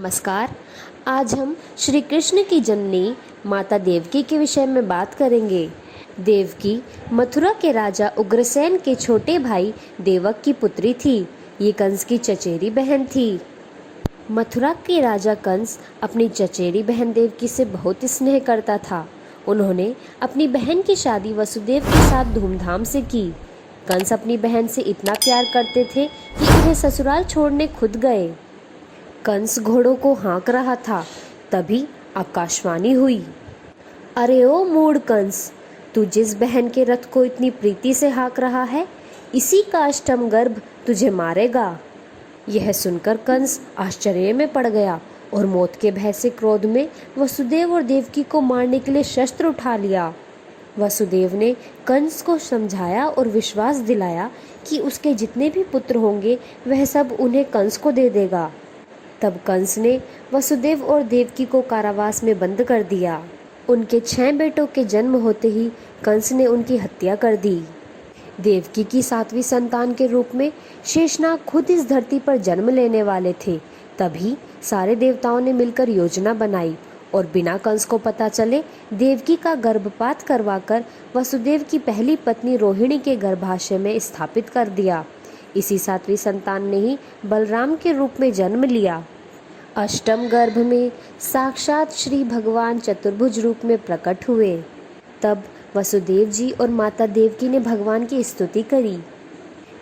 नमस्कार। आज हम श्री कृष्ण की जननी माता देवकी के विषय में बात करेंगे। देवकी मथुरा के राजा उग्रसेन के छोटे भाई देवक की पुत्री थी। ये कंस की चचेरी बहन थी। मथुरा के राजा कंस अपनी चचेरी बहन देवकी से बहुत स्नेह करता था। उन्होंने अपनी बहन की शादी वसुदेव के साथ धूमधाम से की। कंस अपनी बहन से इतना प्यार करते थे कि उन्हें ससुराल छोड़ने खुद गए। कंस घोड़ों को हाँक रहा था, तभी आकाशवाणी हुई। अरे ओ मूढ़ कंस, तू जिस बहन के रथ को इतनी प्रीति से हाँक रहा है, इसी का अष्टम गर्भ तुझे मारेगा। यह सुनकर कंस आश्चर्य में पड़ गया और मौत के भय से क्रोध में वसुदेव और देवकी को मारने के लिए शस्त्र उठा लिया। वसुदेव ने कंस को समझाया और विश्वास दिलाया कि उसके जितने भी पुत्र होंगे वह सब उन्हें कंस को दे देगा। तब कंस ने वसुदेव और देवकी को कारावास में बंद कर दिया। उनके 6 बेटों के जन्म होते ही कंस ने उनकी हत्या कर दी। देवकी की 7वीं संतान के रूप में शेषनाग खुद इस धरती पर जन्म लेने वाले थे। तभी सारे देवताओं ने मिलकर योजना बनाई और बिना कंस को पता चले देवकी का गर्भपात करवाकर वसुदेव की पहली पत्नी रोहिणी के गर्भाशय में स्थापित कर दिया। इसी 7वीं संतान ने ही बलराम के रूप में जन्म लिया। अष्टम गर्भ में साक्षात श्री भगवान चतुर्भुज रूप में प्रकट हुए। तब वसुदेव जी और माता देवकी ने भगवान की स्तुति करी।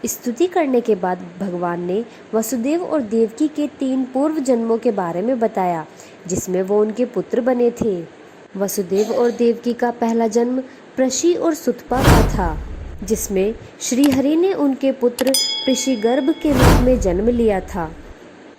स्तुति करने के बाद भगवान ने वसुदेव और देवकी के 3 पूर्व जन्मों के बारे में बताया, जिसमें वो उनके पुत्र बने थे। वसुदेव और देवकी का पहला जन्म प्रशी और सुतपा का था, जिसमें श्रीहरि ने उनके पुत्र ऋषिगर्भ के रूप में जन्म लिया था।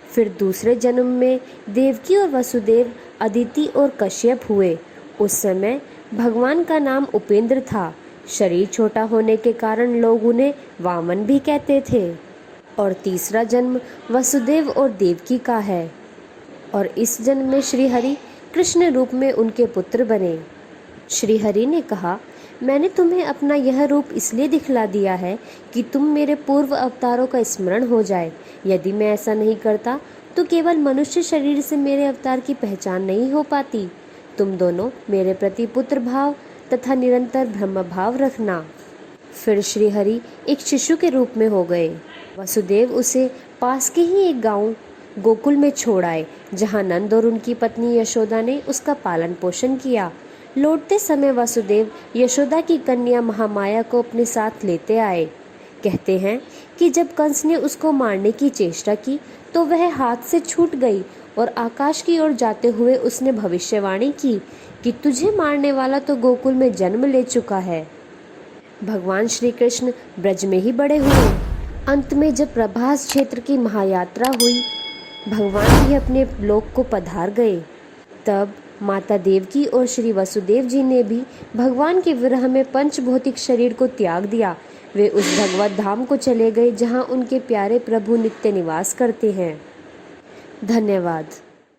फिर दूसरे जन्म में देवकी और वसुदेव अदिति और कश्यप हुए। उस समय भगवान का नाम उपेंद्र था। शरीर छोटा होने के कारण लोग उन्हें वामन भी कहते थे। और तीसरा जन्म वसुदेव और देवकी का है और इस जन्म में श्रीहरि कृष्ण रूप में उनके पुत्र बने। श्रीहरि ने कहा, मैंने तुम्हें अपना यह रूप इसलिए दिखला दिया है कि तुम मेरे पूर्व अवतारों का स्मरण हो जाए। यदि मैं ऐसा नहीं करता तो केवल मनुष्य शरीर से मेरे अवतार की पहचान नहीं हो पाती। तुम दोनों मेरे प्रति पुत्र भाव तथा निरंतर ब्रह्म भाव रखना। फिर श्रीहरि एक शिशु के रूप में हो गए। वसुदेव उसे पास के ही एक गांव गोकुल में छोड़ आए, जहाँ नंद और उनकी पत्नी यशोदा ने उसका पालन पोषण किया। लौटते समय वसुदेव यशोदा की कन्या महामाया को अपने साथ लेते आए। कहते हैं कि जब कंस ने उसको मारने की चेष्टा की तो वह हाथ से छूट गई और आकाश की ओर जाते हुए उसने भविष्यवाणी की कि तुझे मारने वाला तो गोकुल में जन्म ले चुका है। भगवान श्री कृष्ण ब्रज में ही बड़े हुए। अंत में जब प्रभास क्षेत्र की महायात्रा हुई, भगवान भी अपने लोक को पधार गए। तब माता देवकी और श्री वसुदेव जी ने भी भगवान के विरह में पंचभौतिक शरीर को त्याग दिया। वे उस भगवत धाम को चले गए जहाँ उनके प्यारे प्रभु नित्य निवास करते हैं। धन्यवाद।